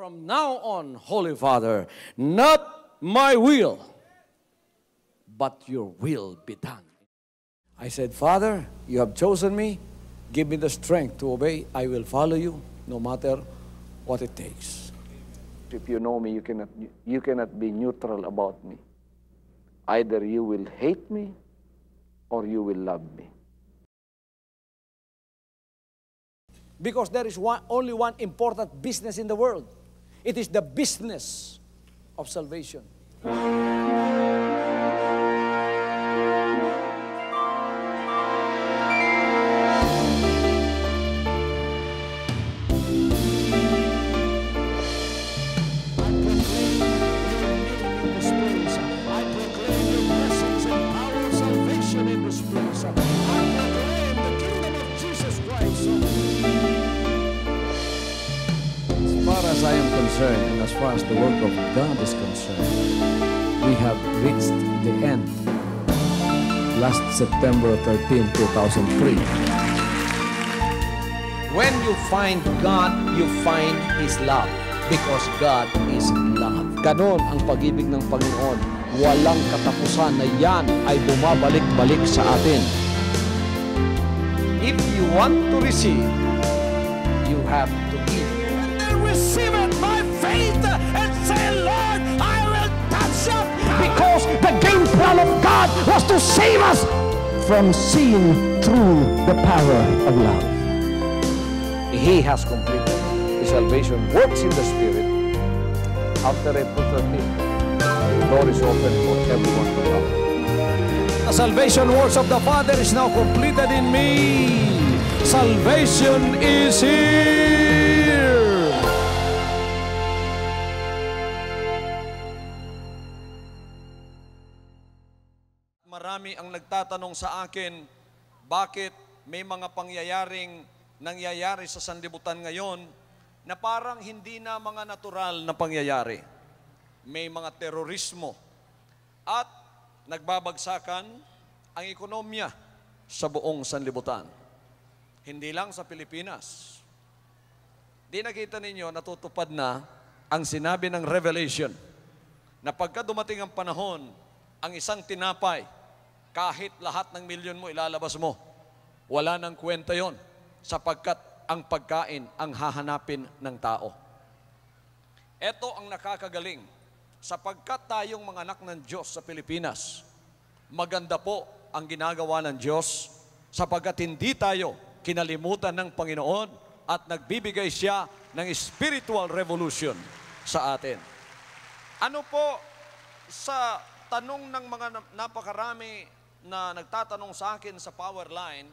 From now on, Holy Father, not my will, but your will be done. I said, Father, you have chosen me. Give me the strength to obey. I will follow you no matter what it takes. If you know me, you cannot be neutral about me. Either you will hate me or you will love me. Because there is only one important business in the world. It is the business of salvation. As I am concerned, and as far as the work of God is concerned, we have reached the end. Last September 13, 2003. When you find God, you find His love. Because God is love. Ganon ang pag-ibig ng Panginoon. Walang katapusan na yan ay bumabalik-balik sa atin. If you want to receive, you have to give. Receive it by faith and say, Lord, I will touch up. Because the game plan of God was to save us from seeing through the power of love. He has completed His salvation works in the Spirit. After April 13, the door is open for everyone to come. The salvation works of the Father is now completed in me. Salvation is here. Marami ang nagtatanong sa akin, bakit may mga pangyayaring nangyayari sa sanlibutan ngayon na parang hindi na mga natural na pangyayari. May mga terorismo at nagbabagsakan ang ekonomiya sa buong sanlibutan. Hindi lang sa Pilipinas. Di nakita ninyo, natutupad na ang sinabi ng Revelation na pagka dumating ang panahon, ang isang tinapay, kahit lahat ng milyon mo ilalabas mo, wala nang kwenta yon sapagkat ang pagkain ang hahanapin ng tao. Ito ang nakakagaling, sapagkat tayong mga anak ng Diyos sa Pilipinas, maganda po ang ginagawa ng Diyos sapagkat hindi tayo kinalimutan ng Panginoon at nagbibigay siya ng spiritual revolution sa atin. Ano po sa tanong ng mga napakarami na nagtatanong sa akin sa power line,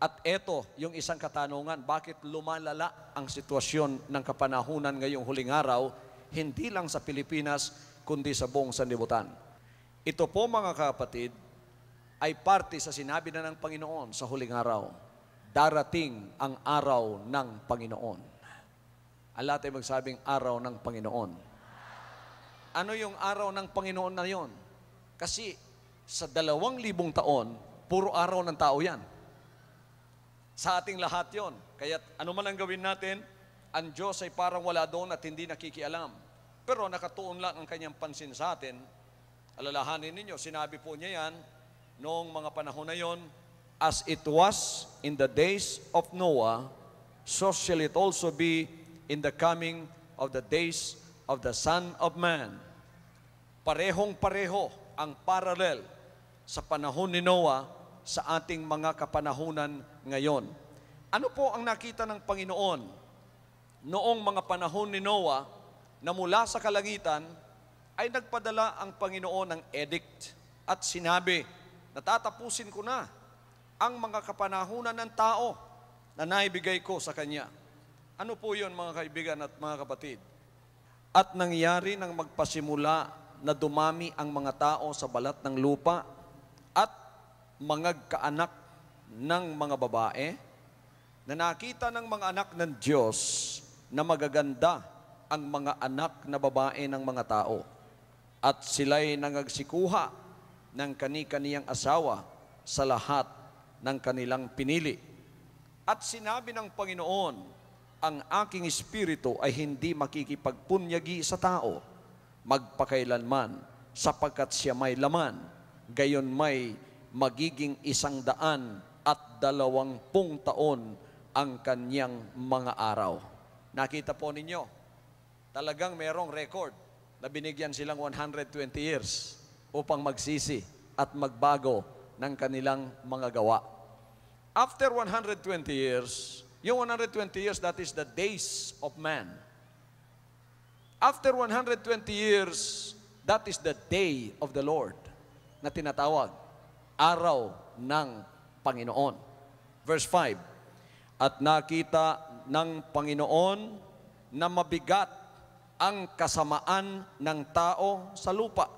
at eto yung isang katanungan, bakit lumalala ang sitwasyon ng kapanahunan ngayong huling araw, hindi lang sa Pilipinas, kundi sa buong sanlibutan. Ito po mga kapatid, ay parte sa sinabi na ng Panginoon sa huling araw. Darating ang araw ng Panginoon. Ang lahat ay magsabing araw ng Panginoon. Ano yung araw ng Panginoon na yon? Kasi sa 2,000 taon, puro araw ng tao yan. Sa ating lahat yon. Kaya ano man ang gawin natin, ang Diyos ay parang wala doon at hindi nakikialam. Pero nakatuon lang ang kanyang pansin sa atin. Alalahanin ninyo, sinabi po niya yan noong mga panahon na yon, as it was in the days of Noah, so shall it also be in the coming of the days of the Son of Man. Parehong-pareho ang parallel sa panahon ni Noah sa ating mga kapanahunan ngayon. Ano po ang nakita ng Panginoon noong mga panahon ni Noah na mula sa kalangitan ay nagpadala ang Panginoon ng edict at sinabi, natatapusin ko na ang mga kapanahunan ng tao na naibigay ko sa Kanya. Ano po yun mga kaibigan at mga kapatid? At nangyari nang magpasimula na dumami ang mga tao sa balat ng lupa at mangagkaanak ng mga babae, na nakita ng mga anak ng Diyos na magaganda ang mga anak na babae ng mga tao. At sila'y nangagsikuha ng kani-kaniyang asawa sa lahat ng kanilang pinili. At sinabi ng Panginoon ang aking espiritu ay hindi makikipagpunyagi sa tao, magpakailanman, sapagkat siya may laman, gayon may magiging 120 taon ang kanyang mga araw. Nakita po ninyo, talagang merong record na binigyan silang 120 years upang magsisi at magbago ng kanilang mga gawa. After 120 years, yung 120 years, that is the days of man. After 120 years, that is the day of the Lord na tinatawag, araw ng Panginoon. Verse 5, at nakita ng Panginoon na mabigat ang kasamaan ng tao sa lupa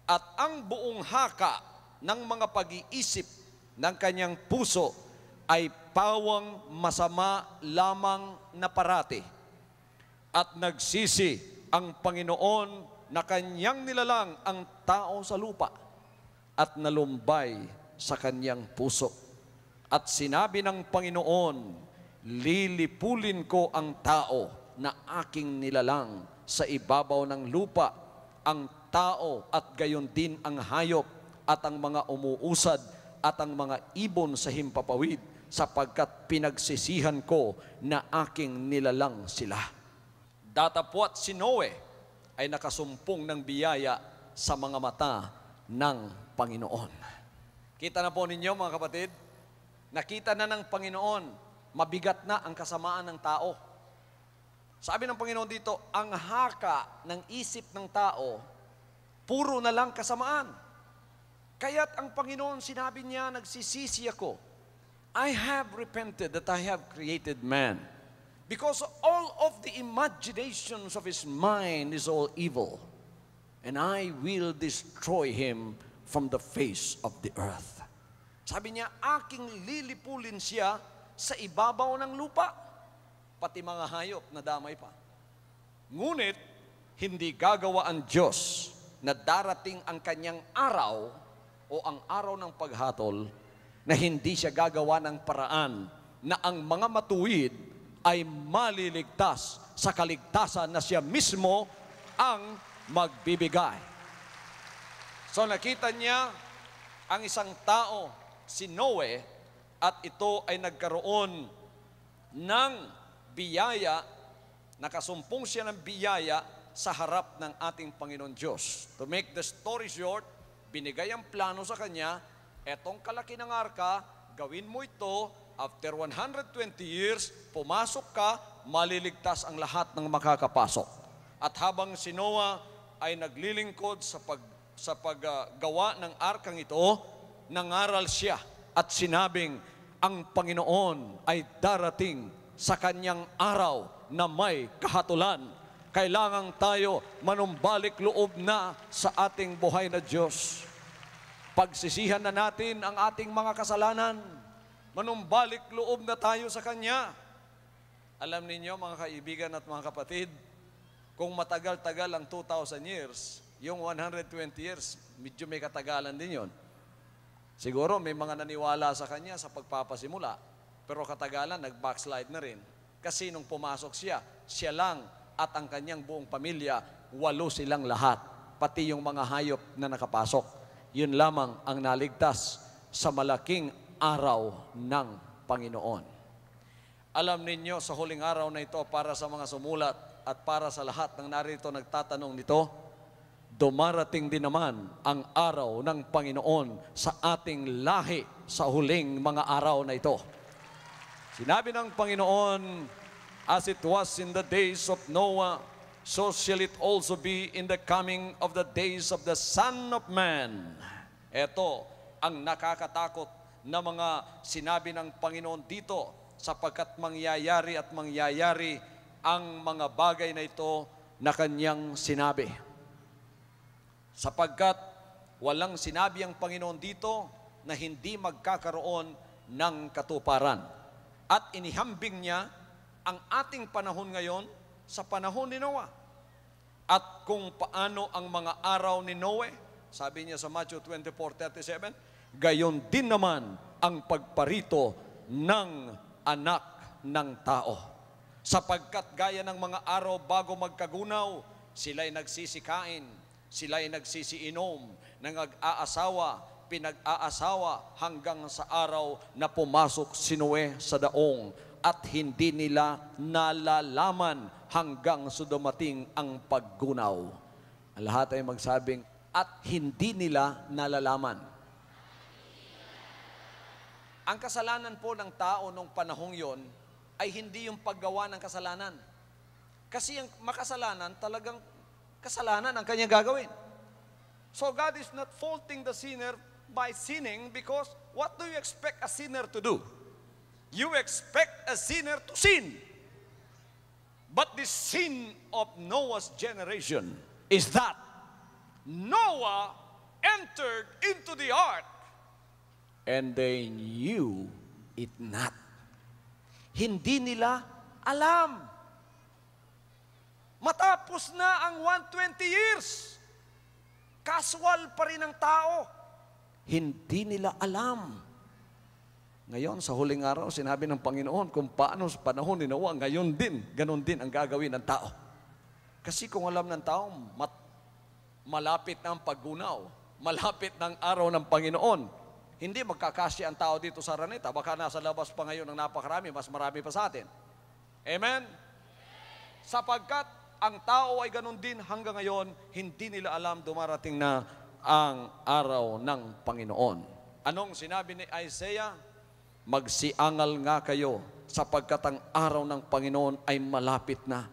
at ang buong haka ng mga pag-iisip ng kanyang puso ay pawang masama lamang na parati. At nagsisi ang Panginoon na kanyang nilalang ang tao sa lupa at nalumbay sa kanyang puso. At sinabi ng Panginoon, lilipulin ko ang tao na aking nilalang sa ibabaw ng lupa, ang tao at gayon din ang hayop at ang mga umuusad at ang mga ibon sa himpapawid, sapagkat pinagsisihan ko na aking nilalang sila. Datapwat si Noe ay nakasumpong ng biyaya sa mga mata ng Panginoon. Kita na po ninyo mga kapatid, nakita na ng Panginoon, mabigat na ang kasamaan ng tao. Sabi ng Panginoon dito, ang haka ng isip ng tao, puro na lang kasamaan. Kaya't ang Panginoon sinabi niya, nagsisisi ako, I have repented that I have created man, because all of the imaginations of his mind is all evil, and I will destroy him from the face of the earth. Sabi niya, aking lilipulin siya sa ibabaw ng lupa, pati mga hayop na damay pa. Ngunit, hindi gagawa ang Diyos na darating ang kanyang araw o ang araw ng paghatol na hindi siya gagawa ng paraan na ang mga matuwid ay maliligtas sa kaligtasan na siya mismo ang magbibigay. So nakita niya ang isang tao, si Noe, at ito ay nagkaroon ng biyaya, nakasumpong siya ng biyaya sa harap ng ating Panginoon Diyos. To make the story short, binigay ang plano sa kanya, etong kalaki ng arka, gawin mo ito, after 120 years, pumasok ka, maliligtas ang lahat ng makakapasok. At habang si Noah ay naglilingkod sa paggawa ng arkang ito, nangaral siya at sinabing, ang Panginoon ay darating sa kanyang araw na may kahatulan. Kailangan tayo manumbalik loob na sa ating buhay na Diyos. Pagsisihan na natin ang ating mga kasalanan. Manumbalik loob na tayo sa Kanya. Alam ninyo mga kaibigan at mga kapatid, kung matagal-tagal ang 2,000 years, yung 120 years, medyo may katagalan din yon. Siguro may mga naniwala sa Kanya sa pagpapasimula, pero katagalan nag-backslide na rin. Kasi nung pumasok siya, siya lang at ang kanyang buong pamilya, 8 silang lahat, pati yung mga hayop na nakapasok. Yun lamang ang naligtas sa malaking araw ng Panginoon. Alam ninyo, sa huling araw na ito, para sa mga sumulat at para sa lahat ng narito nagtatanong nito, dumarating din naman ang araw ng Panginoon sa ating lahi sa huling mga araw na ito. Sinabi ng Panginoon, as it was in the days of Noah, so shall it also be in the coming of the days of the Son of Man. Ito ang nakakatakot na mga sinabi ng Panginoon dito, sapagkat mangyayari at mangyayari ang mga bagay na ito na kanyang sinabi. Sapagkat walang sinabi ang Panginoon dito na hindi magkakaroon ng katuparan. At inihambing niya ang ating panahon ngayon sa panahon ni Noah. At kung paano ang mga araw ni Noe, sabi niya sa Matthew 24:37, gayon din naman ang pagparito ng anak ng tao. Sapagkat gaya ng mga araw bago magkagunaw, sila'y nagsisikain, sila'y nagsisiinom, nag-aasawa, pinag-aasawa hanggang sa araw na pumasok si Noe sa daong at hindi nila nalalaman hanggang sa dumating ang paggunaw. Ang lahat ay magsabing, at hindi nila nalalaman. Ang kasalanan po ng tao nung panahong yon ay hindi yung paggawa ng kasalanan. Kasi yung makasalanan, talagang kasalanan ang kanyang gagawin. So God is not faulting the sinner by sinning because what do you expect a sinner to do? You expect a sinner to sin. But the sin of Noah's generation is that Noah entered into the ark and they knew it not. Hindi nila alam. Matapos na ang 120 years, casual pa rin ang tao. Hindi nila alam. Ngayon, sa huling araw, sinabi ng Panginoon kung paano sa panahon ni Noah, ngayon din, ganun din ang gagawin ng tao. Kasi kung alam ng tao, malapit na ang paggunaw, malapit na ang araw ng Panginoon, hindi magkakasya ang tao dito sa Araneta. Baka nasa labas pa ngayon ng napakarami, mas marami pa sa atin. Amen? Sapagkat ang tao ay ganun din hanggang ngayon, hindi nila alam dumarating na ang araw ng Panginoon. Anong sinabi ni Isaiah? Magsiangal nga kayo sapagkat ang araw ng Panginoon ay malapit na.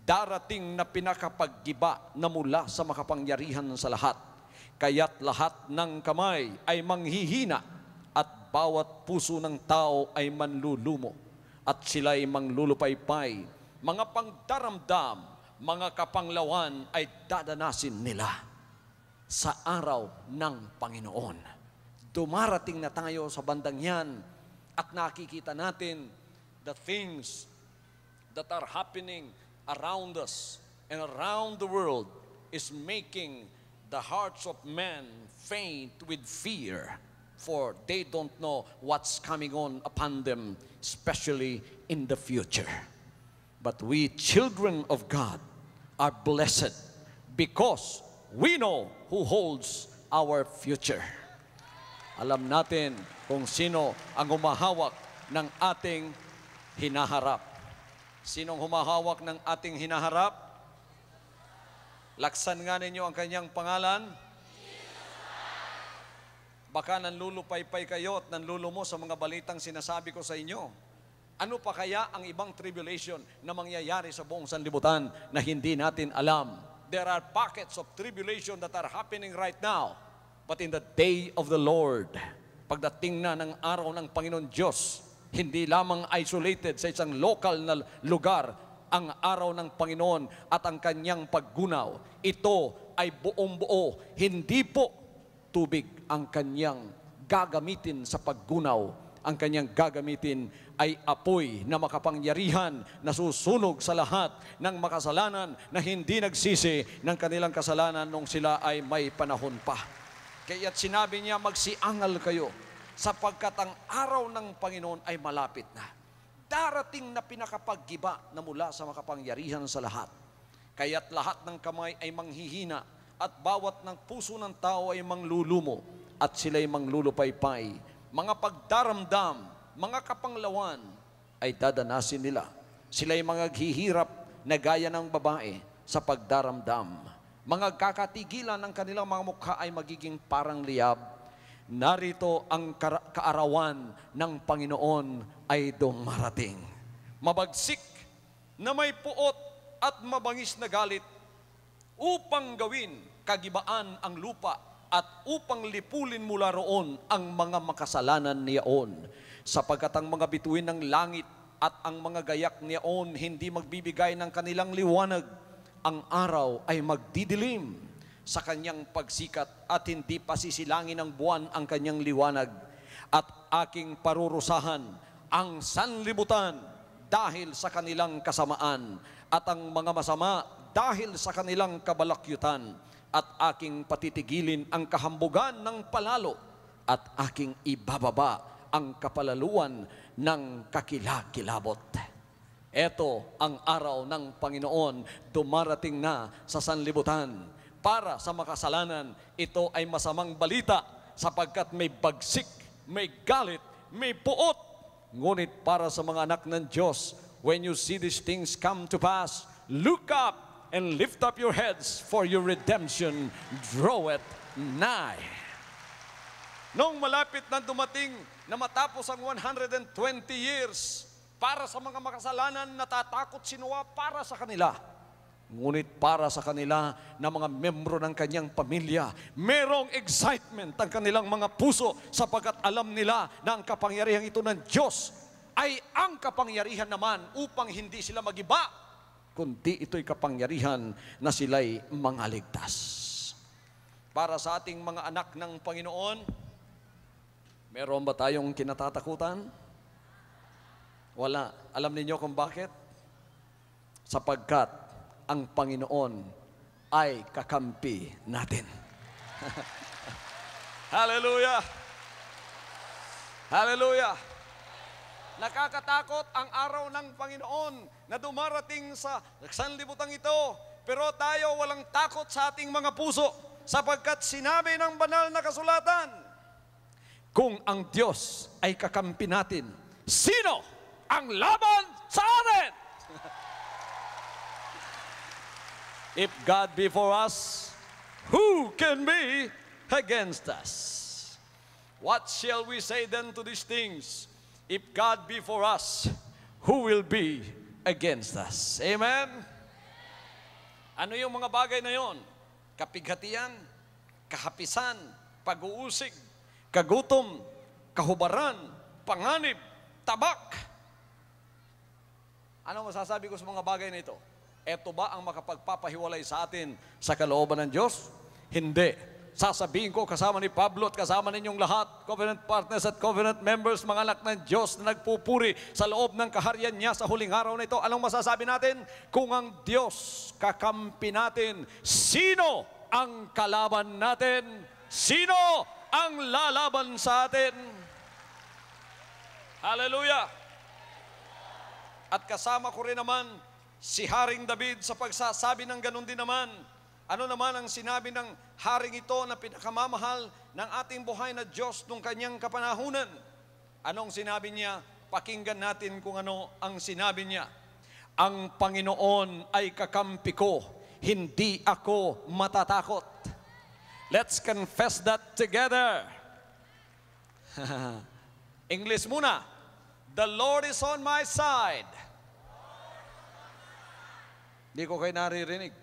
Darating na pinakapaggiba na mula sa makapangyarihan sa lahat. Kaya't lahat ng kamay ay manghihina at bawat puso ng tao ay manlulumo at sila'y manglulupaypay. Mga pangdaramdam, mga kapanglawan ay dadanasin nila sa araw ng Panginoon. Dumarating na tayo sa bandang yan at nakikita natin the things that are happening around us and around the world is making the hearts of men faint with fear, for they don't know what's coming on upon them, especially in the future. But we children of God are blessed because we know who holds our future. Alam natin kung sino ang humahawak ng ating hinaharap. Sinong humahawak ng ating hinaharap? Laksan nga ninyo ang kanyang pangalan. Baka nanlulupaypay kayo at nanlulumo sa mga balitang sinasabi ko sa inyo. Ano pa kaya ang ibang tribulation na mangyayari sa buong sanlibutan na hindi natin alam? There are pockets of tribulation that are happening right now. But in the day of the Lord, pagdating na ng araw ng Panginoon Diyos, hindi lamang isolated sa isang local na lugar, ang araw ng Panginoon at ang kanyang paggunaw. Ito ay buong buo. Hindi po tubig ang kanyang gagamitin sa paggunaw. Ang kanyang gagamitin ay apoy na makapangyarihan na susunog sa lahat ng makasalanan na hindi nagsisi ng kanilang kasalanan nung sila ay may panahon pa. Kaya't sinabi niya, magsiangal kayo sapagkat ang araw ng Panginoon ay malapit na. Darating na pinakapaggiba na mula sa makapangyarihan sa lahat. Kaya't lahat ng kamay ay manghihina at bawat ng puso ng tao ay manglulumo at sila'y manglulupaypay. Mga pagdaramdam, mga kapanglawan ay dadanasin nila. Sila'y mga hihirap na gaya ng babae sa pagdaramdam. Mga kakatigilan ng kanilang mga mukha ay magiging parang liyab. Narito ang kaarawan ng Panginoon ay dumarating. Mabagsik na may puot at mabangis na galit upang gawin kagibaan ang lupa at upang lipulin mula roon ang mga makasalanan niyaon. Sapagkat ang mga bituin ng langit at ang mga gayak niyaon hindi magbibigay ng kanilang liwanag. Ang araw ay magdidilim sa kanyang pagsikat at hindi pasisilangin ng buwan ang kanyang liwanag. At aking parurusahan ang sanlibutan dahil sa kanilang kasamaan at ang mga masama dahil sa kanilang kabalakyutan. At aking patitigilin ang kahambugan ng palalo at aking ibababa ang kapalaluan ng kakilakilabot. Ito ang araw ng Panginoon, dumarating na sa sanlibutan. Para sa makasalanan, ito ay masamang balita sapagkat may bagsik, may galit, may puot. Ngunit para sa mga anak ng Diyos, when you see these things come to pass, look up and lift up your heads, for your redemption draweth nigh. Nung malapit na dumating na matapos ang 120 years, para sa mga makasalanan, natatakot si Noah para sa kanila. Ngunit para sa kanila na mga membro ng kanyang pamilya, merong excitement ang kanilang mga puso sapagkat alam nila na ang kapangyarihan ito ng Diyos ay ang kapangyarihan naman upang hindi sila magiba, kundi ito'y kapangyarihan na sila'y mangaligtas. Para sa ating mga anak ng Panginoon, meron ba tayong kinatatakutan? Wala. Alam niyo kung bakit? Sapagkat ang Panginoon ay kakampi natin. Hallelujah! Hallelujah! Nakakatakot ang araw ng Panginoon na dumarating sa sanlibutan ito, pero tayo walang takot sa ating mga puso sapagkat sinabi ng banal na kasulatan, kung ang Diyos ay kakampi natin, sino ang laban sa atin? If God be for us, who can be against us? What shall we say then to these things? If God be for us, who will be against us? Amen? Ano yung mga bagay na yon? Kapighatian, kahapisan, pag-uusig, kagutom, kahubaran, panganib, tabak. Ano masasabi ko sa mga bagay na ito? Ito ba ang makapagpapahiwalay sa atin sa kalooban ng Diyos? Hindi. Sasabihin ko kasama ni Pablo at kasama ninyong lahat, covenant partners at covenant members, mga anak ng Diyos na nagpupuri sa loob ng kaharian niya sa huling araw na ito. Anong masasabi natin? Kung ang Diyos kakampi natin, sino ang kalaban natin? Sino ang lalaban sa atin? Hallelujah! At kasama ko rin naman si Haring David sa pagsasabi ng ganun din naman. Ano naman ang sinabi ng haring ito na pinakamamahal ng ating buhay na Diyos nung kanyang kapanahunan? Anong sinabi niya? Pakinggan natin kung ano ang sinabi niya. Ang Panginoon ay kakampi ko, hindi ako matatakot. Let's confess that together. English muna. The Lord is on my side. Hindi ko kayo naririnig.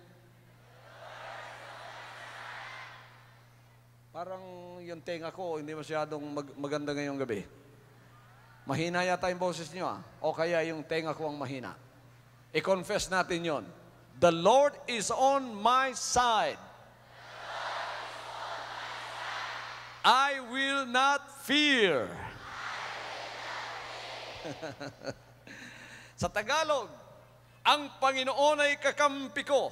Parang yung tenga ko, hindi masyadong maganda ngayong gabi. Mahina yata yung boses niyo, o kaya yung tenga ko ang mahina. I-confess natin yon. The Lord is on my side. I will not fear. Sa Tagalog, ang Panginoon ay kakampi ko.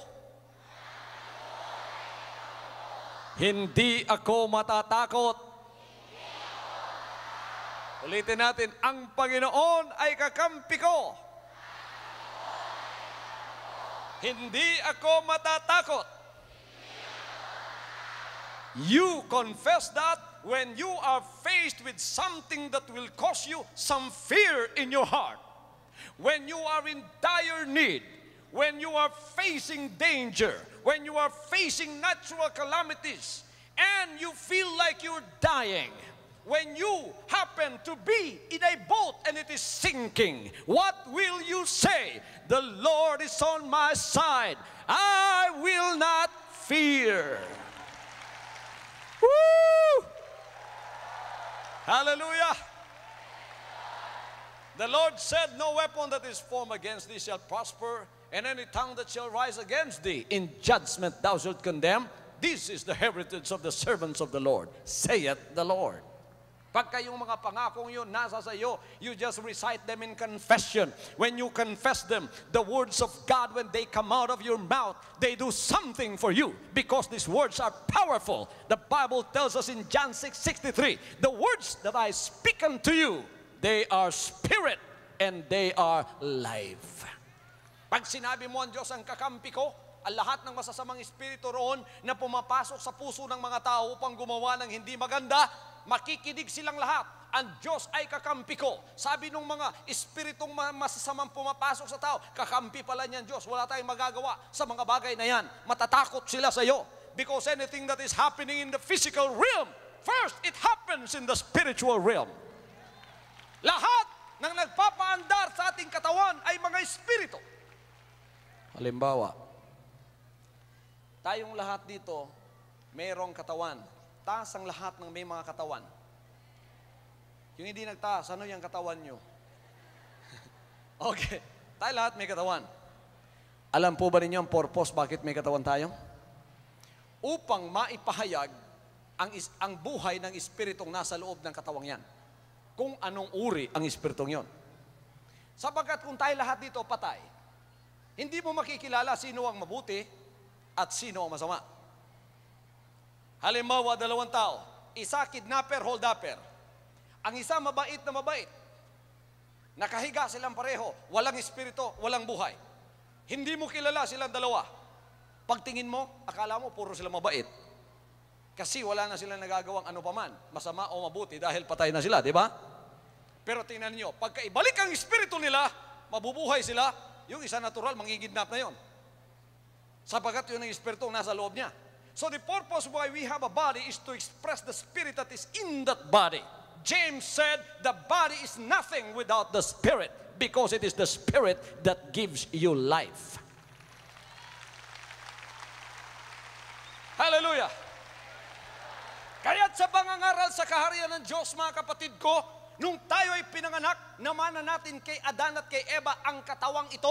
Hindi ako matatakot. Ulitin natin, ang Panginoon ay kakampi ko. Hindi ako matatakot. You confess that when you are faced with something that will cause you some fear in your heart. When you are in dire need, when you are facing danger, when you are facing natural calamities, and you feel like you're dying, when you happen to be in a boat and it is sinking, what will you say? The Lord is on my side. I will not fear. Woo! Hallelujah! The Lord said, no weapon that is formed against thee shall prosper, and any tongue that shall rise against thee in judgment thou shalt condemn. This is the heritage of the servants of the Lord, saith the Lord. Pagka yung mga pangakong yun nasa sa iyo, you just recite them in confession. When you confess them, the words of God, when they come out of your mouth, they do something for you because these words are powerful. The Bible tells us in John 6:63, the words that I speak unto you, they are spirit and they are life. Pag sinabi mo ang Diyos ang kakampi ko, ang lahat ng masasamang espiritu roon na pumapasok sa puso ng mga tao upang gumawa ng hindi maganda, makikinig silang lahat. Ang Diyos ay kakampi ko. Sabi ng mga espiritong masasamang pumapasok sa tao, kakampi pala niyan Diyos. Wala tayong magagawa sa mga bagay na yan. Matatakot sila sa iyo. Because anything that is happening in the physical realm, first, it happens in the spiritual realm. Lahat ng nagpapaandar sa ating katawan ay mga espiritu. Halimbawa, tayong lahat dito, mayroong katawan. Taas ang lahat ng may mga katawan. Yung hindi nagtaas, ano yung katawan nyo? Okay, tayo lahat may katawan. Alam po ba ninyo ang purpose bakit may katawan tayo? Upang maipahayag ang buhay ng espiritong nasa loob ng katawang yan. Kung anong uri ang espiritong yon. Sapagkat kung tayo lahat dito patay, hindi mo makikilala sino ang mabuti at sino ang masama. Halimbawa, dalawang tao, isa kidnapper, hold-upper. Ang isa mabait na mabait. Nakahiga silang pareho, walang espiritu, walang buhay. Hindi mo kilala silang dalawa. Pagtingin mo, akala mo puro sila mabait. Kasi wala na silang nagagawang ano paman, masama o mabuti dahil patay na sila, di ba? Pero tingnan niyo, pagka ibalik ang espiritu nila, mabubuhay sila, yung isa natural, mangigidnap na yon. Sapagkat yun ang espiritu nasa loob niya. So the purpose why we have a body is to express the spirit that is in that body. James said, the body is nothing without the spirit, because it is the spirit that gives you life. Hallelujah! Kaya't sa pangangaral sa kaharian ng Diyos, mga kapatid ko, nung tayo ay pinanganak, namana natin kay Adan at kay Eva ang katawang ito.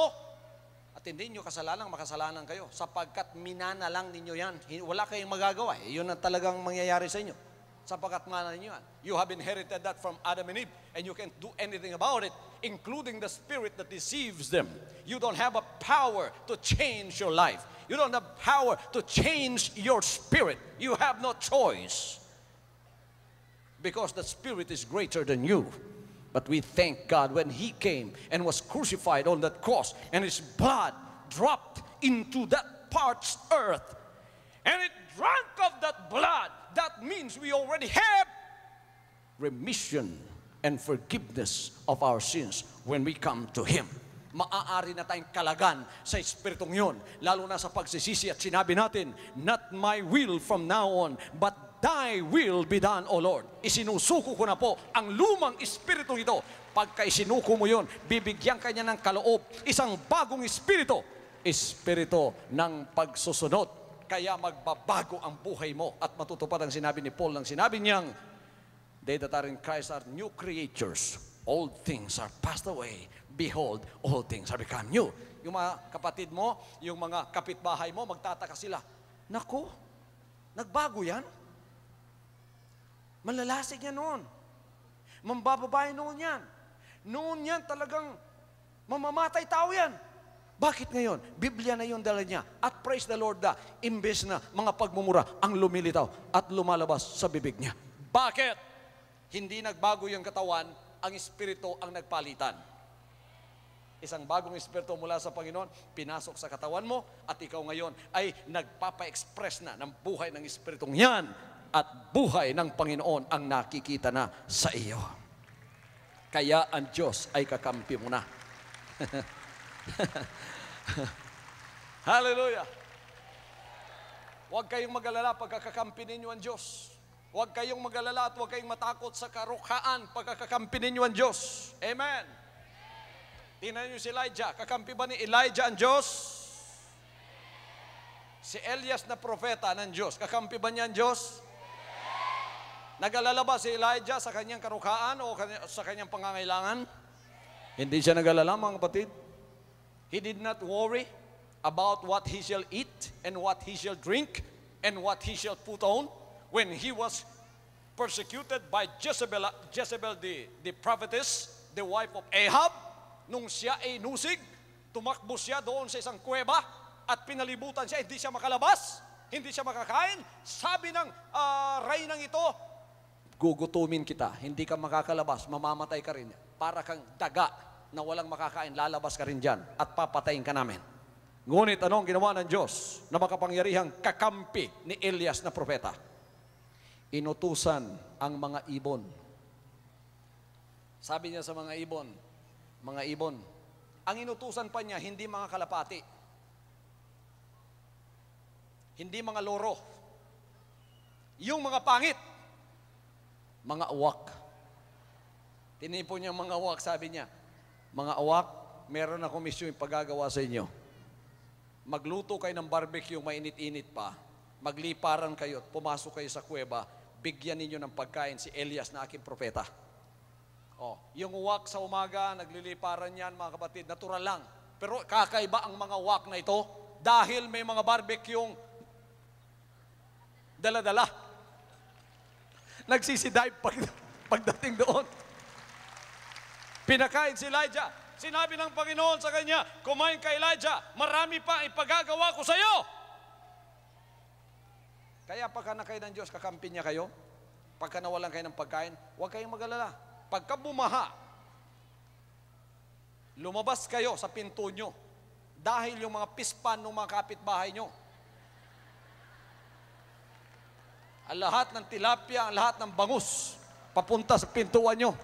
At hindi nyo kasalanan, makasalanan kayo, sapagkat minana lang ninyo yan. Wala kayong magagawa. Yun ang talagang mangyayari sa inyo. Sapagkat mana ninyo yan. You have inherited that from Adam and Eve, and you can't do anything about it, including the spirit that deceives them. You don't have a power to change your life. You don't have power to change your spirit. You have no choice. Because the spirit is greater than you. But we thank God when He came and was crucified on that cross, and His blood dropped into that parched earth, and it drank of that blood. That means we already have remission and forgiveness of our sins when we come to Him. Maaari na tayong kalagan sa espiritong yun, lalo na sa pagsisisi at sinabi natin, not my will from now on, but thy will be done, O Lord. Isinusuko ko na po ang lumang espiritu ito. Pagka isinuko mo yun, bibigyan ka niya ng kaloob, isang bagong espiritu, espiritu ng pagsusunod. Kaya magbabago ang buhay mo at matutupad ang sinabi ni Paul, ng sinabi niyang, they that are in Christ are new creatures. Old things are passed away. Behold, all things are become new. Yung mga kapatid mo, yung mga kapitbahay mo, magtataka sila, naku, nagbago yan? Malalasig yan noon. Mambababae noon yan. Noon yan talagang mamamatay tao yan. Bakit ngayon? Biblia na yun dala niya. At praise the Lord na, imbes na mga pagmumura ang lumilitaw at lumalabas sa bibig niya. Bakit? Hindi nagbago yung katawan, ang espiritu ang nagpalitan. Isang bagong espiritu mula sa Panginoon, pinasok sa katawan mo, at ikaw ngayon ay nagpapa-express na ng buhay ng espiritong yan, at buhay ng Panginoon ang nakikita na sa iyo. Kaya ang Diyos ay kakampi mo na. Hallelujah! Huwag kayong mag-alala pagkakakampi ninyo ang Diyos. Huwag kayong mag-alala at huwag kayong matakot sa karukhaan pagkakakampi ninyo ang Diyos. Amen! Tingnan niyo si Elijah. Kakampi ba ni Elijah ang Diyos? Si Elias na propeta ng Diyos. Kakampi ba niya ang Diyos? Nag-alala ba si Elijah sa kanyang karukhaan o sa kanyang pangangailangan? Hindi siya nag-alala, mga kapatid. He did not worry about what he shall eat and what he shall drink and what he shall put on when he was persecuted by Jezebel the prophetess, the wife of Ahab. Nung siya ay nusig, tumakbo siya doon sa isang kuweba at pinalibutan siya, hindi siya makalabas, hindi siya makakain. Sabi ng rainang ito, gugutumin kita, hindi ka makakalabas, mamamatay ka rin. Para kang daga na walang makakain, lalabas ka rin dyan at papatayin ka namin. Ngunit anong ginawa ng Diyos na makapangyarihang kakampi ni Elias na propeta? Inutusan ang mga ibon. Sabi niya sa mga ibon, ang inutusan pa niya, hindi mga kalapati, hindi mga loro, yung mga pangit, mga uwak. Tinipon niya mga uwak, sabi niya, mga uwak, meron akong misyon ipagagawa sa inyo. Magluto kayo ng barbecue, mainit-init pa, magliparan kayo at pumasok kayo sa kuweba, bigyan ninyo ng pagkain si Elias na aking propeta. Yung uwak sa umaga, nagliliparan yan mga kapatid, natural lang. Pero kakaiba ang mga uwak na ito dahil may mga barbecue dala-dala. Nagsisidive pagdating doon. Pinakain si Elijah. Sinabi ng Panginoon sa kanya, kumain ka Elijah, marami pa ipagagawa ko sa iyo. Kaya pagka nakay ng Diyos, kakampi niya kayo. Pagka nawalan kayo ng pagkain, huwag kayong mag-alala. Pagka bumaha, lumabas kayo sa pinto nyo dahil yung mga pispan ng mga kapitbahay nyo, ang lahat ng tilapia, ang lahat ng bangus, papunta sa pintuan nyo.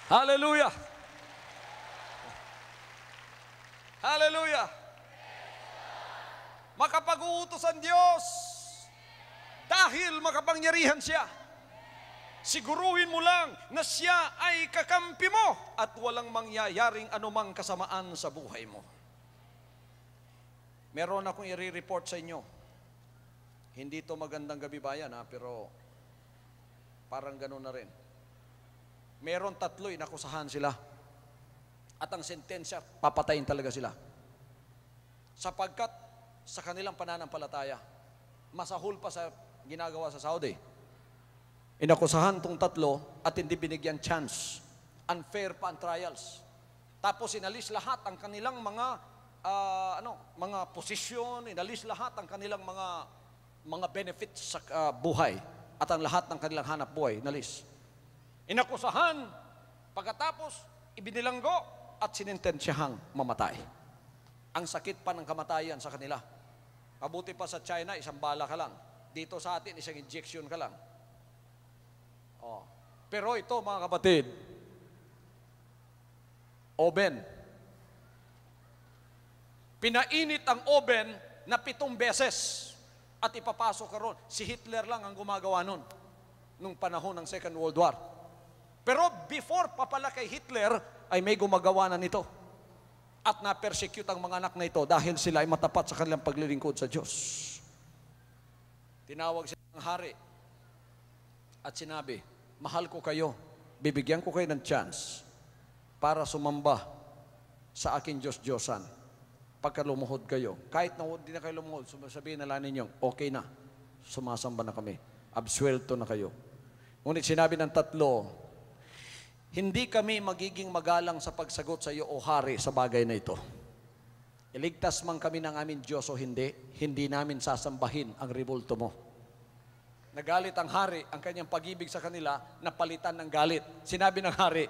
Hallelujah! Hallelujah! Makapag-uutos ang Diyos dahil makapangyarihan siya. Siguruhin mo lang na siya ay kakampi mo at walang mangyayaring anumang kasamaan sa buhay mo. Meron akong i-report sa inyo. Hindi to magandang gabi bayan pero parang gano'n na rin. Meron 3 inakusahan sila. At ang sentensya, papatayin talaga sila. Sapagkat sa kanilang pananampalataya, masahol pa sa ginagawa sa Saudi. Inakusahan tong 3 at hindi binigyan chance. Unfair pa ang trials. Tapos inalis lahat ang kanilang mga posisyon, inalis lahat ang kanilang mga benefits sa buhay at ang lahat ng kanilang hanap buhay, inalis. Inakusahan, pagkatapos ibinilanggo at sinintensiyahang mamatay. Ang sakit pa ng kamatayan sa kanila. Mabuti pa sa China, isang bala ka lang. Dito sa atin, isang injection ka lang. Pero ito mga kapatid, oven. Pinainit ang oven na 7 beses at ipapasok ka ron. Si Hitler lang ang gumagawa nun nung panahon ng Second World War. Pero before pa pala kay Hitler, ay may gumagawa na nito. At na-persecute ang mga anak na ito dahil sila ay matapat sa kanilang paglilingkod sa Diyos. Tinawag sila ng hari at sinabi, mahal ko kayo, bibigyan ko kayo ng chance para sumamba sa aking Diyos-Diyosan. Pagka lumuhod kayo, kahit na hindi na kayo lumuhod, sabihin na lang ninyo, okay na, sumasamba na kami, absuelto na kayo. Ngunit sinabi ng 3, hindi kami magiging magalang sa pagsagot sa iyo, o hari, sa bagay na ito. Iligtas man kami ng aming Diyos o hindi, hindi namin sasambahin ang ribulto mo. Nagalit ang hari, ang kanyang pag-ibig sa kanila, napalitan ng galit. Sinabi ng hari,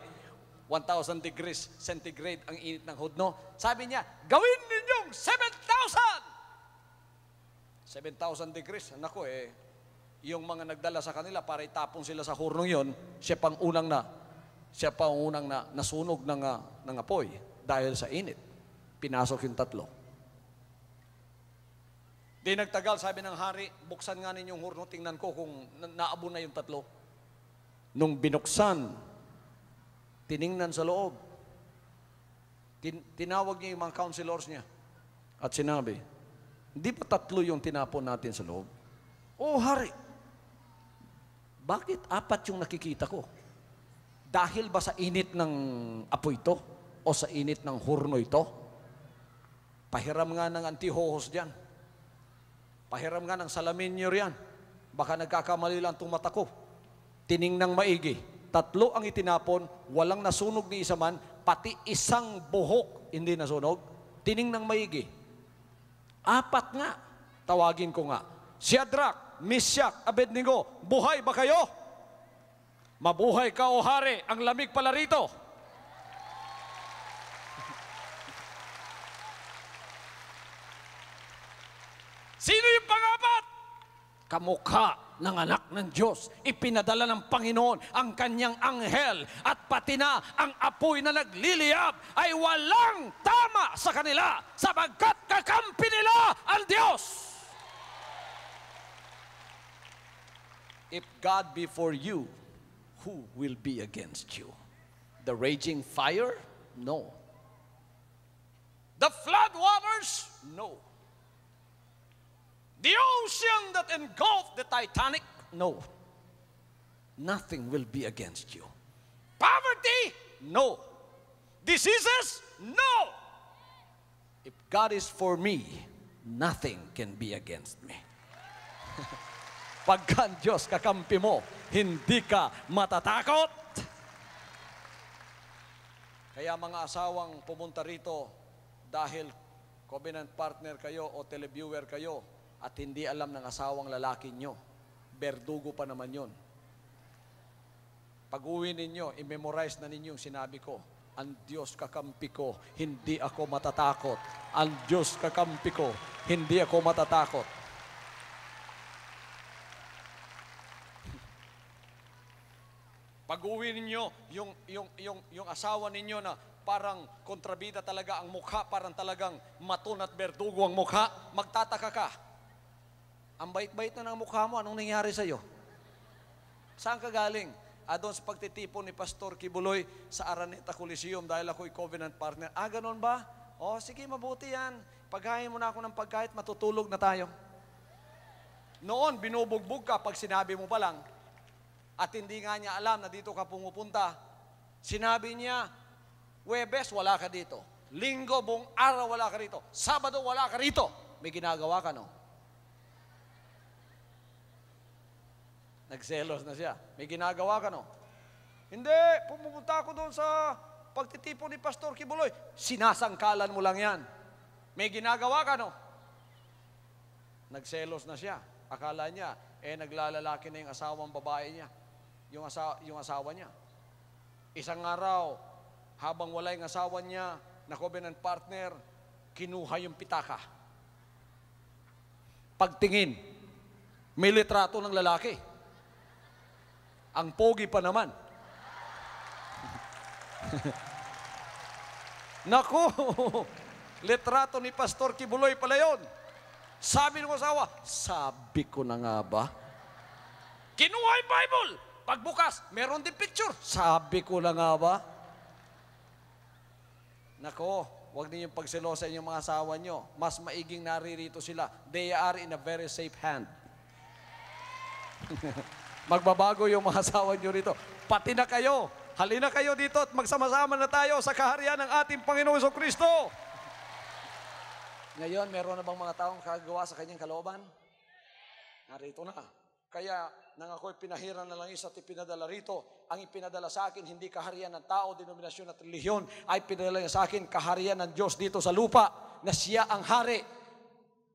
1,000 degrees centigrade ang init ng hudno. Sabi niya, gawin ninyong 7,000 degrees. Naku yung mga nagdala sa kanila para itapon sila sa hurnong yon, siya pang unang nasunog ng apoy dahil sa init. Pinasok yung 3. Di nagtagal, sabi ng hari, buksan nga ninyong hurno, tingnan ko kung naabo na yung 3. Nung binuksan, tiningnan sa loob. Tinawag niya yung mga counselors niya at sinabi, hindi pa 3 yung tinapon natin sa loob? Oh, hari, bakit 4 yung nakikita ko? Dahil ba sa init ng apoy ito? O sa init ng hurno ito? Pahiram nga ng antihohos dyan. Pahiram nga ng salaminyo riyan. Baka nagkakamali lang itong mata ko. Tiningnang maigi. 3 ang itinapon, walang nasunog ni isa man, pati isang buhok hindi nasunog. Tiningnang maigi. 4 nga. Tawagin ko nga. Shadrach, Meshach, Abednego, buhay ba kayo? Mabuhay ka, O Hari. Ang lamig pala rito. Sino yung pangapat? Kamukha ng anak ng Diyos. Ipinadala ng Panginoon ang kanyang anghel at pati na ang apoy na nagliliyab ay walang tama sa kanila sapagkat kakampi nila ang Diyos. If God be for you, who will be against you? The raging fire? No. The flood waters? No. The ocean that engulfed the Titanic? No. Nothing will be against you. Poverty? No. Diseases? No. If God is for me, nothing can be against me. Pagka ang Diyos kakampi mo, hindi ka matatakot. Kaya mga asawang pumunta rito dahil covenant partner kayo o televiewer kayo at hindi alam ng asawang lalaki nyo, berdugo pa naman yun. Pag-uwi ninyo, i-memorize na ninyo yung sinabi ko, ang Diyos kakampi ko, hindi ako matatakot. Ang Diyos kakampi ko, hindi ako matatakot. Pag-uwi ninyo, yung asawa ninyo na parang kontrabida talaga ang mukha, parang talagang maton at berdugo ang mukha, magtataka ka. Ang bait-bait na ng mukha mo, anong nangyari sa'yo? Saan ka galing? Doon sa pagtitipon ni Pastor Kibuloy sa Araneta Coliseum dahil ako'y covenant partner. Ganon ba? Sige, mabuti yan. Paghain mo na ako ng pagkahit, matutulog na tayo. Noon, binubugbog ka pag sinabi mo pa lang, at hindi nga niya alam na dito ka pumupunta. Sinabi niya, Huwebes, wala ka dito. Linggo, buong araw, wala ka rito. Sabado, wala ka rito. May ginagawa ka, no? Nagselos na siya. May ginagawa ka, no? Hindi, pumupunta ako doon sa pagtitipon ni Pastor Kibuloy. Sinasangkalan mo lang yan. May ginagawa ka, no? Nagselos na siya. Akala niya, naglalalaki na yung asawang babae niya. Yung asawa niya. Isang araw, habang wala yung asawa niya na covenant partner, kinuha yung pitaka. Pagtingin, may litrato ng lalaki. Ang pogi pa naman. Naku, litrato ni Pastor Kibuloy pala yun. Sabi ng asawa, sabi ko na nga ba? Kinuha yung Bible. Pagbukas, meron din picture. Sabi ko na nga ba? Nako, huwag ninyong pagselosa yung mga asawa nyo. Mas maiging naririto sila. They are in a very safe hand. Magbabago yung mga asawa nyo rito. Pati na kayo. Halina kayo dito at magsama-sama na tayo sa kaharian ng ating Panginoong Jesucristo. Ngayon, meron na bang mga taong kagawa sa kanyang kalooban? Narito na. Kaya, nang ako'y pinahiran na lang isa at ipinadala rito, ang ipinadala sa akin, hindi kaharian ng tao, denominasyon at relihiyon, ay pinadala niya sa akin, kaharian ng Diyos dito sa lupa, na siya ang hari.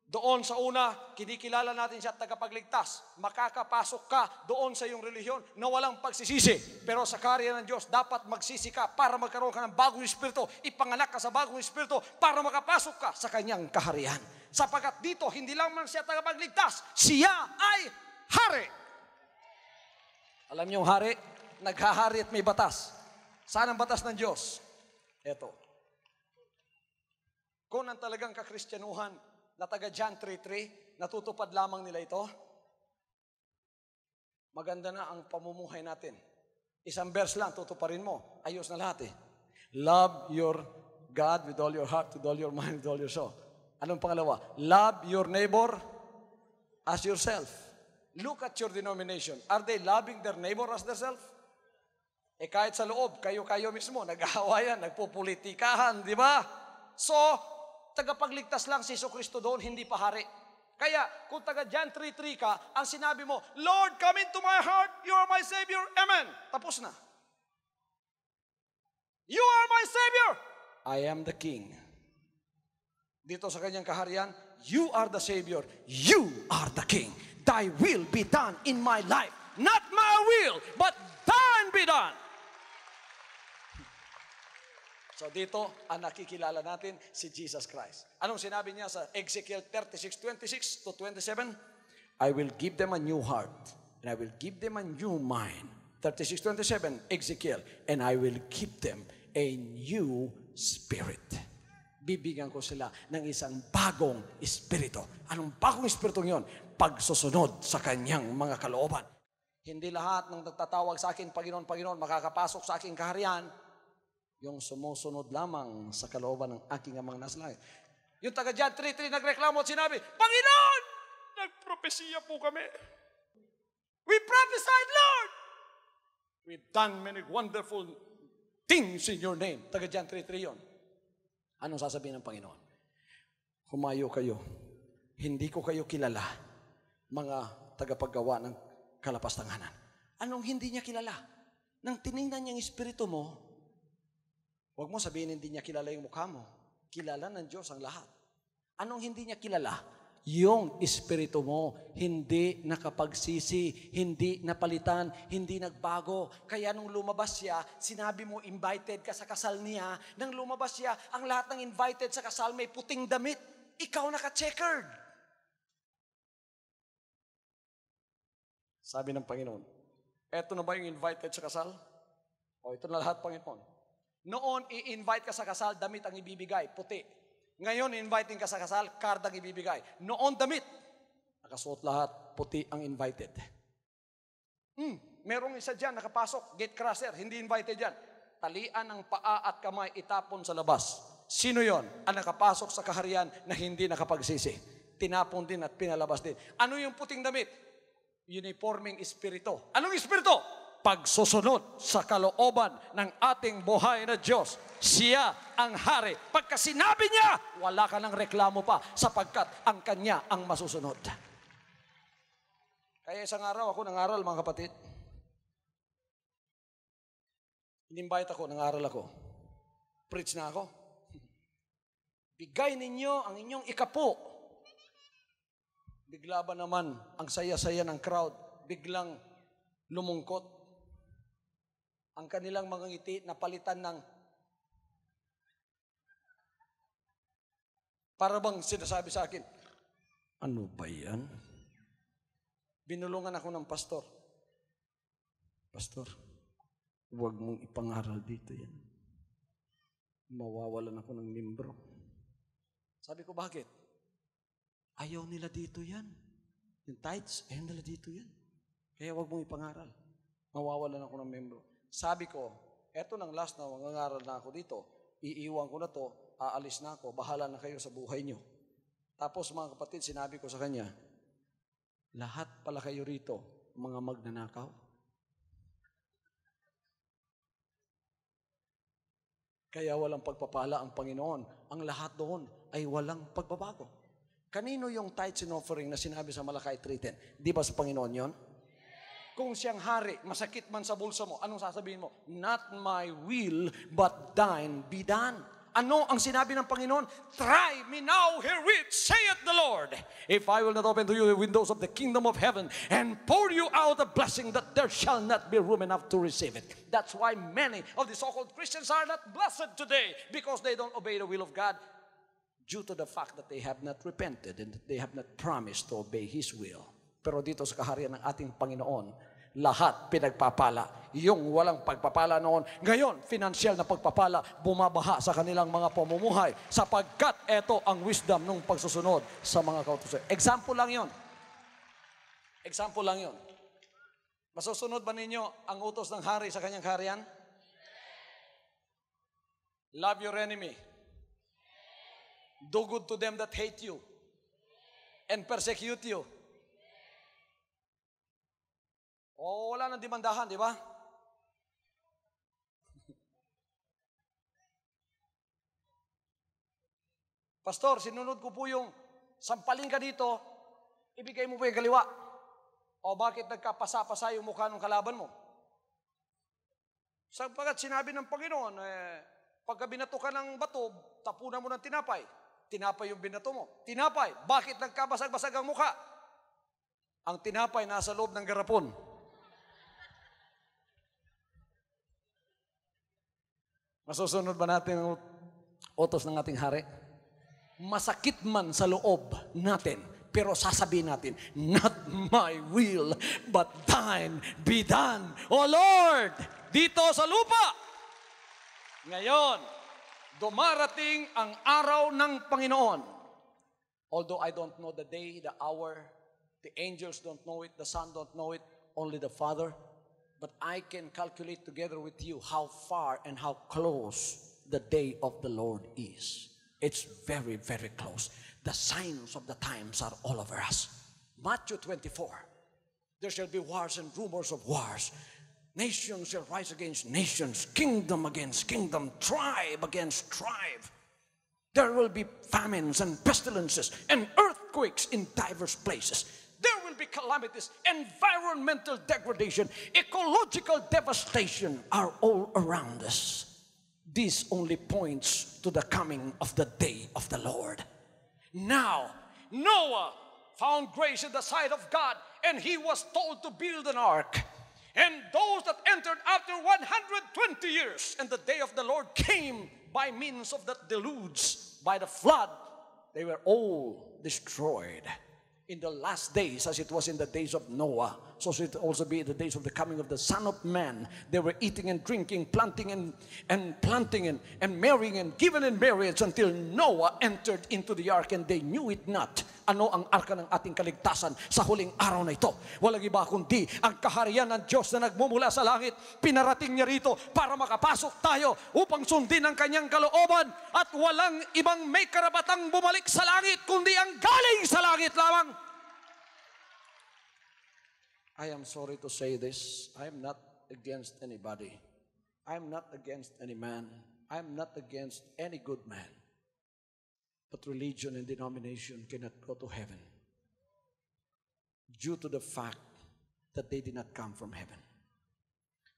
Doon sa una, kinikilala natin siya at tagapagligtas. Makakapasok ka doon sa iyong relihiyon na walang pagsisisi. Pero sa kaharian ng Diyos, dapat magsisi ka para magkaroon ka ng bagong espiritu. Ipanganak ka sa bagong espiritu para makapasok ka sa kanyang kaharian. Sapagkat dito, hindi lang man siya tagapagligtas, siya ay hari. Alam niyo yung hari? Naghahari at may batas. Saan ang batas ng Diyos? Ito. Kung ang talagang kakristyanuhan na taga John 3:3, natutupad lamang nila ito, maganda na ang pamumuhay natin. Isang verse lang, tutuparin mo. Ayos na lahat eh. Love your God with all your heart, with all your mind, with all your soul. Anong pangalawa? Love your neighbor as yourself. Look at your denomination. Are they loving their neighbor as themselves? Kahit sa loob, kayo mismo, nag-aawayan, nagpupolitikahan, di ba? So, tagapagligtas lang si Jesucristo doon, hindi pa hari. Kaya, kung taga John 3:3 ka, ang sinabi mo, Lord, come into my heart, you are my Savior, Amen. Tapos na. You are my Savior. I am the King. Dito sa kanyang kaharian, you are the Savior, you are the King. Thy will be done in my life. Not my will, but thy dahilan. So dito, ang nakikilala natin si Jesus Christ. Anong sinabi niya sa Ezekiel 36:26 to 27? I will give them a new heart, and I will give them a new mind. 36:27, Ezekiel, and I will give them a new spirit. Bibigyan ko sila ng isang bagong espiritu. Anong bagong espiritu yon? Pagsusunod sa kanyang mga kalooban. Hindi lahat ng nagtatawag sa akin, Panginoon, Panginoon, makakapasok sa aking kaharian. Yung sumusunod lamang sa kalooban ng aking amang nasa langit. Yung taga John 3:3 nagreklamo at sinabi, Panginoon, nagpropesiya po kami. We prophesied, Lord. We've done many wonderful things in your name. Taga John 3:3 yun. Anong sasabihin ng Panginoon? Humayo kayo. Hindi ko kayo kilala, mga tagapaggawa ng kalapastanganan. Anong hindi niya kilala? Nang tinignan niyang espiritu mo, huwag mo sabihin hindi niya kilala yung mukha mo. Kilala ng Diyos ang lahat. Anong hindi niya kilala? Yung espiritu mo, hindi nakapagsisi, hindi napalitan, hindi nagbago. Kaya nung lumabas siya, sinabi mo invited ka sa kasal niya. Nang lumabas siya, ang lahat ng invited sa kasal may puting damit. Ikaw naka-checkered. Sabi ng Panginoon, eto na ba yung invited sa kasal? O ito na lahat, Panginoon. Noon, i-invite ka sa kasal, damit ang ibibigay, puti. Ngayon, inviting ka sa kasal, card ang ibibigay. Noon, damit. Nakasuot lahat, puti ang invited. Merong isa dyan, nakapasok, gate crusher, hindi invited dyan. Talian ng paa at kamay, itapon sa labas. Sino yon? Ang nakapasok sa kaharian na hindi nakapagsisi. Tinapon din at pinalabas din. Ano yung puting damit? Uniforming espiritu. Anong espiritu? Pagsusunod sa kalooban ng ating buhay na Diyos. Siya ang hari. Pagka sinabi niya, wala ka ng reklamo pa sapagkat ang kanya ang masusunod. Kaya isang araw ako nangaral, mga kapatid. Inimbite ako, nangaral ako. Preach na ako. Bigay ninyo ang inyong ikapo. Bigla ba naman ang saya-saya ng crowd, biglang lumungkot? Ang kanilang mga ngiti napalitan ng para bang sinasabi sa akin, ano ba yan? Binulungan ako ng pastor. Pastor, huwag mong ipangaral dito yan. Mawawalan ako ng membro. Sabi ko, bakit? Ayaw nila dito yan. Yung tithes, ayaw nila dito yan. Kaya huwag mong ipangaral. Mawawalan ako ng membro. Sabi ko, eto nang last na mangangaral na ako dito, iiwan ko na to, aalis na ako, bahala na kayo sa buhay nyo. Tapos mga kapatid, sinabi ko sa kanya, lahat pala kayo rito, mga magnanakaw. Kaya walang pagpapala ang Panginoon. Ang lahat doon ay walang pagbabago. Kanino yung tithes and offering na sinabi sa Malakay 3:10? Di ba sa Panginoon yon? Kung siyang hari, masakit man sa bulsa mo, anong sasabihin mo? Not my will, but thine be done. Ano ang sinabi ng Panginoon? Try me now herewith, saith the Lord, if I will not open to you the windows of the kingdom of heaven and pour you out a blessing that there shall not be room enough to receive it. That's why many of the so-called Christians are not blessed today because they don't obey the will of God due to the fact that they have not repented and they have not promised to obey His will. Pero dito sa kaharian ng ating Panginoon, lahat pinagpapala. Yung walang pagpapala noon, ngayon, financial na pagpapala, bumabaha sa kanilang mga pamumuhay sapagkat ito ang wisdom ng pagsusunod sa mga kautusan. Example lang yon. Example lang yon. Masusunod ba ninyo ang utos ng hari sa kanyang kaharian? Love your enemy. Do good to them that hate you and persecute you. O wala nang demandahan, di ba? Pastor, sinunod ko po yung sampaling ka dito, ibigay mo po yung kaliwa. O bakit nagkapasa-pasa yung mukha ng kalaban mo? Sapagkat sinabi ng Panginoon, pagka binato ka ng bato, tapunan mo ng tinapay. Tinapay yung binato mo. Tinapay, bakit nagkabasag-basag ang mukha? Ang tinapay nasa loob ng garapon. Masusunod ba natin ang utos ng ating hari? Masakit man sa loob natin, pero sasabihin natin, not my will, but thine be done, O Lord, dito sa lupa. Ngayon, dumarating ang araw ng Panginoon. Although I don't know the day, the hour, the angels don't know it, the Son don't know it, only the Father. But I can calculate together with you how far and how close the day of the Lord is. It's very, very close. The signs of the times are all over us. Matthew 24. There shall be wars and rumors of wars. Nations shall rise against nations, kingdom against kingdom, tribe against tribe. There will be famines and pestilences and earthquakes in diverse places. There will be calamities, environmental degradation, ecological devastation are all around us. This only points to the coming of the day of the Lord. Now, Noah found grace in the sight of God, and he was told to build an ark. And those that entered after 120 years, and the day of the Lord came by means of that deluge, by the flood, they were all destroyed. In the last days, as it was in the days of Noah, so should it also be in the days of the coming of the Son of Man. They were eating and drinking, planting and planting and marrying and giving in marriage until Noah entered into the ark, and they knew it not. Ano ang arka ng ating kaligtasan sa huling araw na ito? Walang iba kundi ang kaharian ng Diyos na nagmumula sa langit. Pinarating niya rito para makapasok tayo upang sundin ang kanyang kalooban, at walang ibang may karapatang bumalik sa langit kundi ang galing sa langit lamang. I am sorry to say this. I am not against anybody. I am not against any man. I am not against any good man. But religion and denomination cannot go to heaven due to the fact that they did not come from heaven.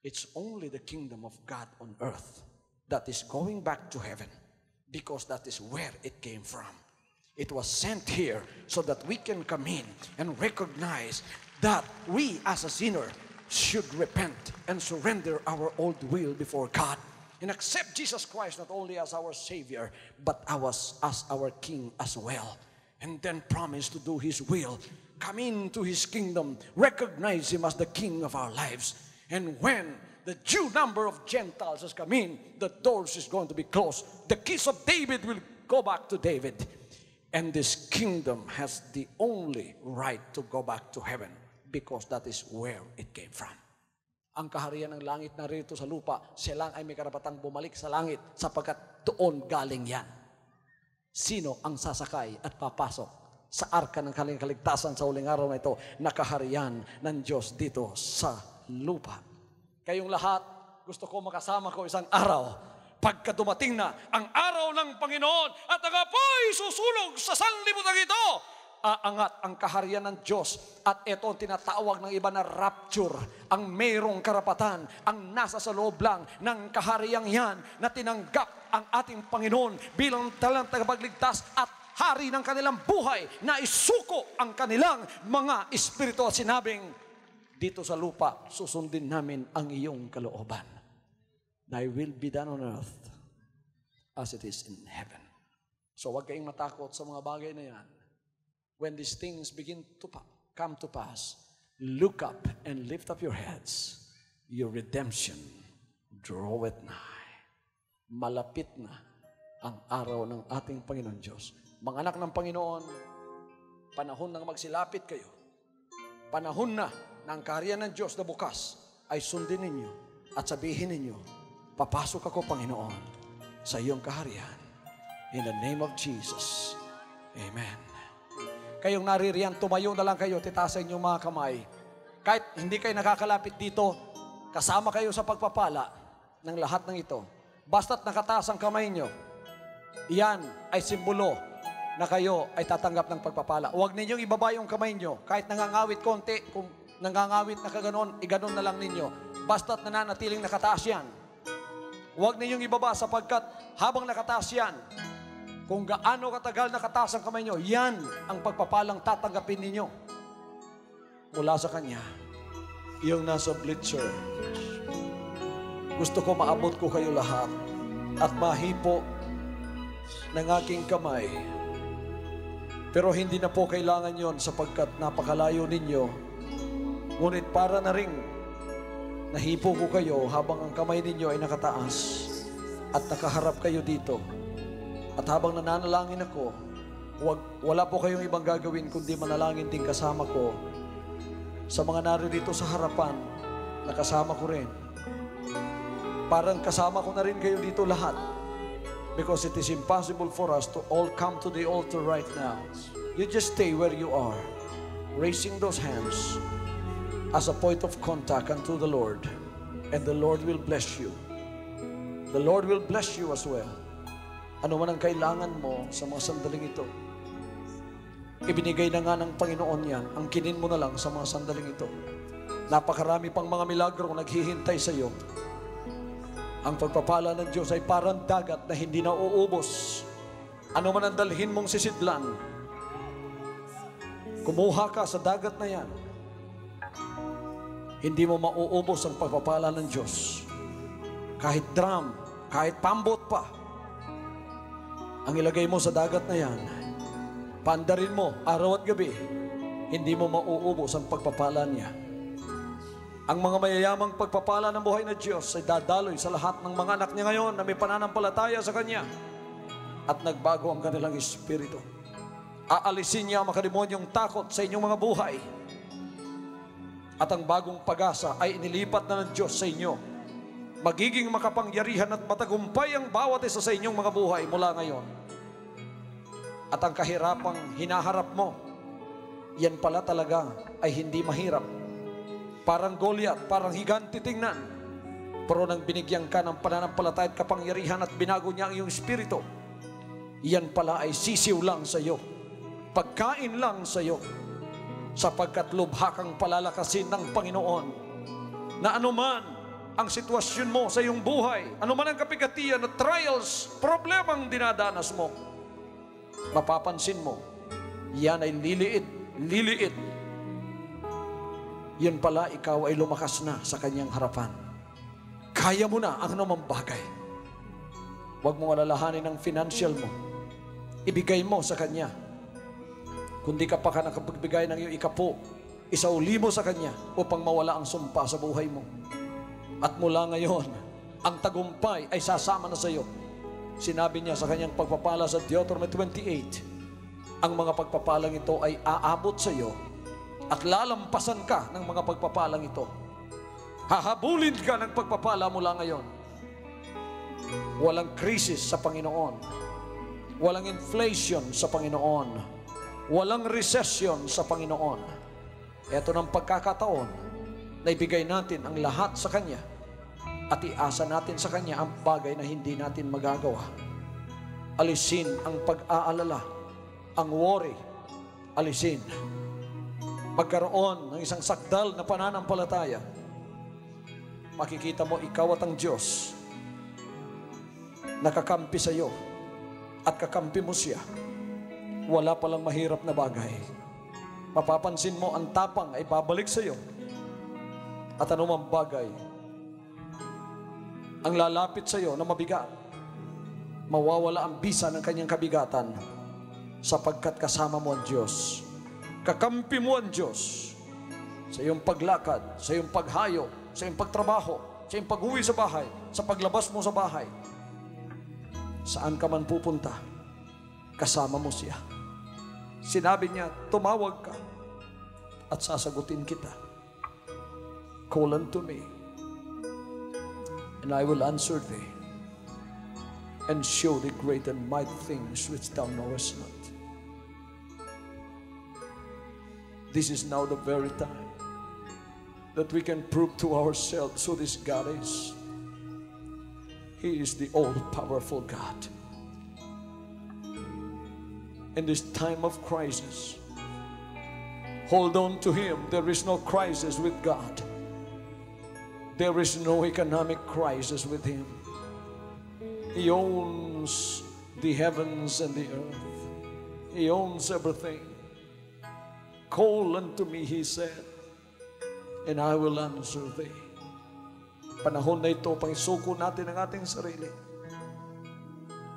It's only the kingdom of God on earth that is going back to heaven, because that is where it came from. It was sent here so that we can come in and recognize that we as a sinner should repent and surrender our old will before God and accept Jesus Christ not only as our Savior, but as our King as well. And then promise to do His will, come into His kingdom, recognize Him as the King of our lives. And when the due number of Gentiles has come in, the doors is going to be closed. The keys of David will go back to David. And this kingdom has the only right to go back to heaven, because that is where it came from. Ang kaharian ng langit na rito sa lupa, siya lang ay may karapatang bumalik sa langit sapagkat doon galing yan. Sino ang sasakay at papasok sa arka ng kanyang kaligtasan sa huling araw na ito na kaharian ng Diyos dito sa lupa? Kayong lahat, gusto ko makasama ko isang araw pagka dumating na ang araw ng Panginoon at ang apoy susunog sa sanlibutan ito. Aangat ang kaharian ng Diyos, at ito ang tinatawag ng iba na rapture, ang mayroong karapatan, ang nasa sa loob lang ng kahariang yan na tinanggap ang ating Panginoon bilang talang tagapagligtas at hari ng kanilang buhay, na isuko ang kanilang mga espiritu at sinabing, dito sa lupa, susundin namin ang iyong kalooban. Thy will be done on earth as it is in heaven. So huwag kayong matakot sa mga bagay na yan. When these things begin to come to pass, look up and lift up your heads. Your redemption draweth nigh. Malapit na ang araw ng ating Panginoon Diyos. Mga anak ng Panginoon, panahon nang magsilapit kayo. Panahon na ng kaharian ng Diyos na bukas ay sundin ninyo at sabihin ninyo, papasok ako, Panginoon, sa iyong kaharian. In the name of Jesus. Amen. Kayong naririyan, tumayo na lang kayo, titasan inyong mga kamay. Kahit hindi kayo nakakalapit dito, kasama kayo sa pagpapala ng lahat ng ito. Basta't nakataas ang kamay nyo, iyan ay simbolo na kayo ay tatanggap ng pagpapala. Huwag ninyong ibaba yung kamay nyo. Kahit nangangawit konti, kung nangangawit na kaganon, iganon na lang ninyo. Basta't nananatiling nakataas yan. Huwag ninyong ibaba sapagkat habang nakataas yan, kung gaano katagal nakataas ang kamay nyo, yan ang pagpapalang tatanggapin ninyo mula sa Kanya. Yung nasa bleacher, gusto ko maabot ko kayo lahat. at mahipo ng aking kamay. Pero hindi na po kailangan yon sapagkat napakalayo ninyo. Ngunit para na ring nahipo ko kayo habang ang kamay ninyo ay nakataas at nakaharap kayo dito. At habang nananalangin ako, wala po kayong ibang gagawin kundi manalangin din kasama ko sa mga naririto sa harapan na kasama ko rin. Parang kasama ko na rin kayo dito lahat. Because it is impossible for us to all come to the altar right now. You just stay where you are, raising those hands as a point of contact unto the Lord. And the Lord will bless you. The Lord will bless you as well. Ano man ang kailangan mo sa mga sandaling ito, ibinigay na nga ng Panginoon yan. Ang kinin mo na lang sa mga sandaling ito. Napakarami pang mga milagro naghihintay sa iyo. Ang pagpapala ng Diyos ay parang dagat na hindi na uubos. Ano man ang dalhin mong sisidlan, kumuha ka sa dagat na yan. Hindi mo mauubos ang pagpapala ng Diyos. Kahit drum, kahit pambot pa, ang ilagay mo sa dagat na yan, paandarin mo araw at gabi, hindi mo mauubos ang pagpapala niya. Ang mga mayayamang pagpapala ng buhay na Diyos ay dadaloy sa lahat ng mga anak niya ngayon na may pananampalataya sa Kanya at nagbago ang kanilang espiritu. Aalisin niya ang makademonyong takot sa inyong mga buhay at ang bagong pag-asa ay inilipat na ng Diyos sa inyo. Magiging makapangyarihan at matagumpay ang bawat isa sa inyong mga buhay mula ngayon. At ang kahirapang hinaharap mo, yan pala talaga ay hindi mahirap. Parang Goliath, parang higante tingnan. Pero nang binigyan ka ng pananampalataya at kapangyarihan at binago niya ang iyong espiritu, yan pala ay sisiw lang sa iyo. Pagkain lang sa iyo. Sapagkat lubha kang palalakasin ng Panginoon. Na anuman ang sitwasyon mo sa iyong buhay, anuman ang kapigatian at trials, problemang dinadanas mo, mapapansin mo, yan ay liliit. Yan pala, ikaw ay lumakas na sa kanyang harapan. Kaya mo na ang anumang bagay. Huwag mong alalahanin ang financial mo. Ibigay mo sa kanya. Kung di ka pa nakapagbigay ng iyong ikapo, isauli mo sa kanya upang mawala ang sumpa sa buhay mo. At mula ngayon, ang tagumpay ay sasama na sa iyo. Sinabi niya sa kanyang pagpapala sa Deuteronomy 28, ang mga pagpapalang ito ay aabot sa iyo at lalampasan ka ng mga pagpapalang ito. Hahabulin ka ng pagpapala mula ngayon. Walang krisis sa Panginoon. Walang inflation sa Panginoon. Walang recession sa Panginoon. Ito ng pagkakataon na ibigay natin ang lahat sa Kanya at iasa natin sa Kanya ang bagay na hindi natin magagawa. Alisin ang pag-aalala, ang worry, alisin. Magkaroon ng isang sakdal na pananampalataya. Makikita mo ikaw at ang Diyos nakakampi sa iyo at kakampi mo siya. Wala palang mahirap na bagay. Mapapansin mo ang tapang ay babalik sa iyo at anumang bagay ang lalapit sa iyo na mabigat, mawawala ang bisa ng kanyang kabigatan sapagkat kasama mo ang Diyos. Kakampi mo ang Diyos sa iyong paglakad, sa iyong paghayo, sa iyong pagtrabaho, sa iyong pag-uwi sa bahay, sa paglabas mo sa bahay. Saan ka man pupunta, kasama mo siya. Sinabi niya, tumawag ka at sasagutin kita. Call unto me, and I will answer thee, and show thee great and mighty things which thou knowest not. This is now the very time that we can prove to ourselves who this God is. He is the all-powerful God. In this time of crisis, hold on to Him. There is no crisis with God. There is no economic crisis with Him. He owns the heavens and the earth. He owns everything. Call unto me, He said, and I will answer thee. Panahon na ito, pangisuko natin ang ating sarili.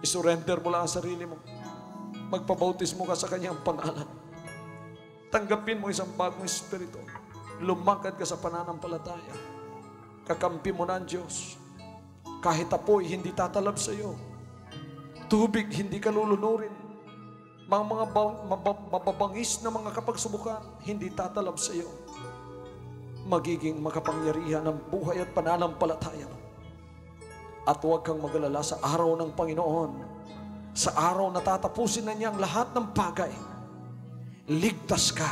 Isurrender mo lang ang sarili mo. Magpabautismo ka sa kanyang pangalan. Tanggapin mo isang bagong espiritu. Lumakad ka sa pananampalataya. Kakampi mo na ang Diyos. Kahit apoy, hindi tatalab sa iyo. Tubig, hindi ka lulunurin. Mga mababangis na mga kapagsubukan, hindi tatalab sa iyo. Magiging makapangyarihan ang buhay at pananampalataya mo. At huwag kang mag-alala sa araw ng Panginoon. Sa araw na tatapusin na niya ang lahat ng bagay. Ligtas ka.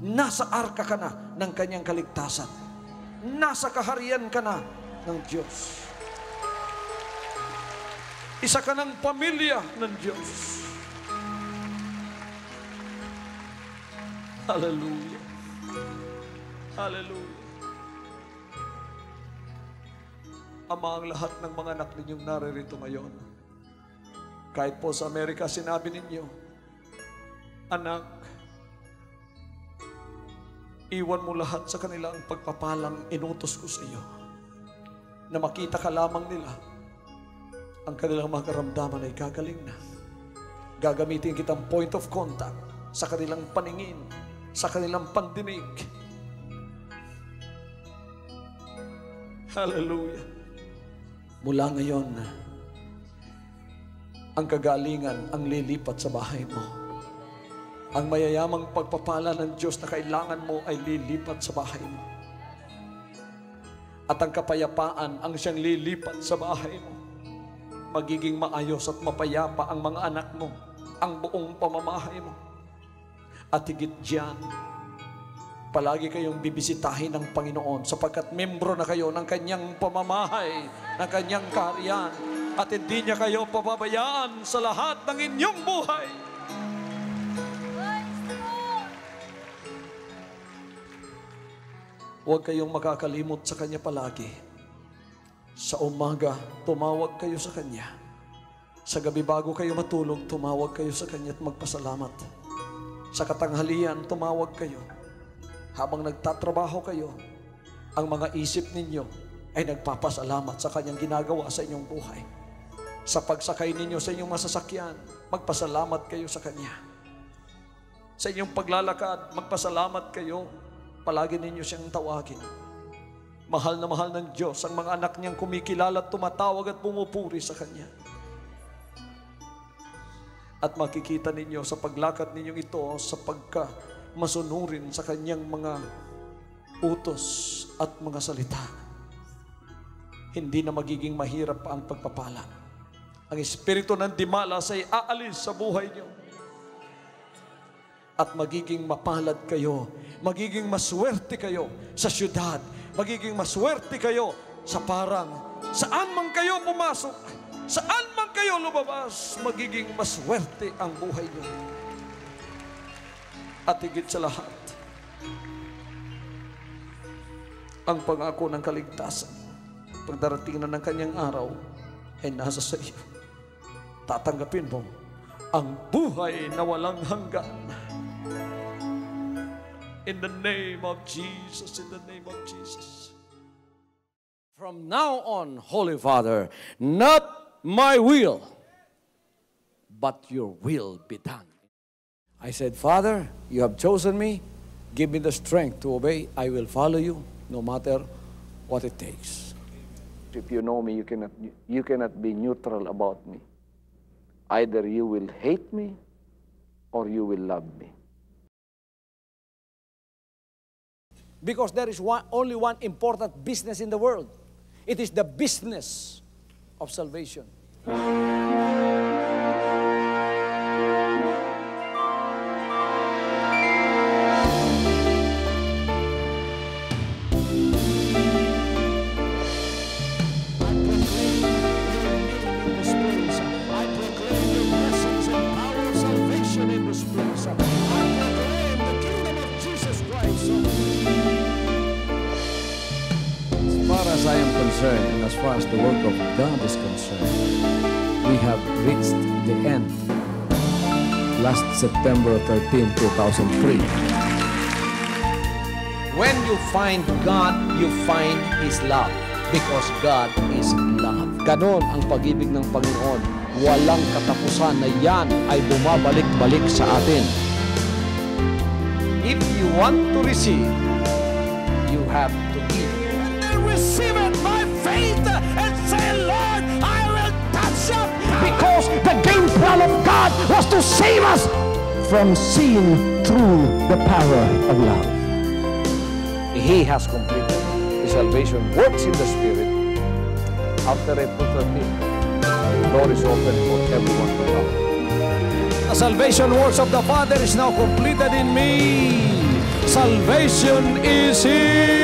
Nasa arka ka na ng kanyang kaligtasan. Nasa kaharian ka na ng Diyos. Isa ka ng pamilya ng Diyos. Hallelujah. Hallelujah. Ama, ang lahat ng mga anak ninyong naririto ngayon, kahit po sa Amerika, sinabi ninyo, anak, iwan mo lahat sa kanila ang pagpapalang inutos ko sa iyo, na makita ka lamang nila, ang kanilang mga karamdaman ay gagaling na. Gagamitin kitang point of contact sa kanilang paningin, sa kanilang pandinig. Hallelujah. Mula ngayon, ang kagalingan ang lilipat sa bahay mo. Ang mayayamang pagpapala ng Diyos na kailangan mo ay lilipat sa bahay mo. At ang kapayapaan ang siyang lilipat sa bahay mo. Magiging maayos at mapayapa ang mga anak mo, ang buong pamamahay mo. At higit diyan, palagi kayong bibisitahin ng Panginoon sapagkat membro na kayo ng kanyang pamamahay, ng kanyang kaharian, at hindi niya kayo pababayaan sa lahat ng inyong buhay. Huwag kayong makakalimot sa kanya palagi. Sa umaga, tumawag kayo sa kanya. Sa gabi bago kayo matulog, tumawag kayo sa kanya at magpasalamat. Sa katanghalian, tumawag kayo. Habang nagtatrabaho kayo, ang mga isip ninyo ay nagpapasalamat sa kanyang ginagawa sa inyong buhay. Sa pagsakay ninyo sa inyong masasakyan, magpasalamat kayo sa kanya. Sa inyong paglalakad, magpasalamat kayo. Palagi ninyo siyang tawagin. Mahal na mahal ng Diyos ang mga anak niyang kumikilala at tumatawag at pumupuri sa kanya. At makikita ninyo sa paglakad ninyong ito sa masunurin sa kanyang mga utos at mga salita. Hindi na magiging mahirap pa ang pagpapala. Ang espiritu ng dimalas ay aalis sa buhay niyo. At magiging mapalad kayo, magiging maswerte kayo sa syudad, magiging maswerte kayo sa parang saan man kayo pumasok, saan man kayo lumabas, magiging maswerte ang buhay niyo. At higit sa lahat, ang pangako ng kaligtasan, pagdarating na ng kanyang araw, ay nasa sa iyo. Tatanggapin mo ang buhay na walang hanggan. In the name of Jesus, in the name of Jesus. From now on, Holy Father, not my will, but your will be done. I said, Father, you have chosen me. Give me the strength to obey. I will follow you no matter what it takes. If you know me, you cannot be neutral about me. Either you will hate me or you will love me. Because there is only one important business in the world. It is the business of salvation. As I am concerned, and as far as the work of God is concerned, we have reached the end. Last September 13, 2003. When you find God, you find His love. Because God is love. Ganon ang pag-ibig ng Panginoon walang katapusan na yan ay bumabalik-balik sa atin. If you want to receive, you have to give. And receive it by faith and say, Lord, I will touch your power. Because the game plan of God was to save us from seeing through the power of love. He has completed. His salvation works in the Spirit. After April 13th, the door is open for everyone to come. The salvation works of the Father is now completed in me. Salvation is here.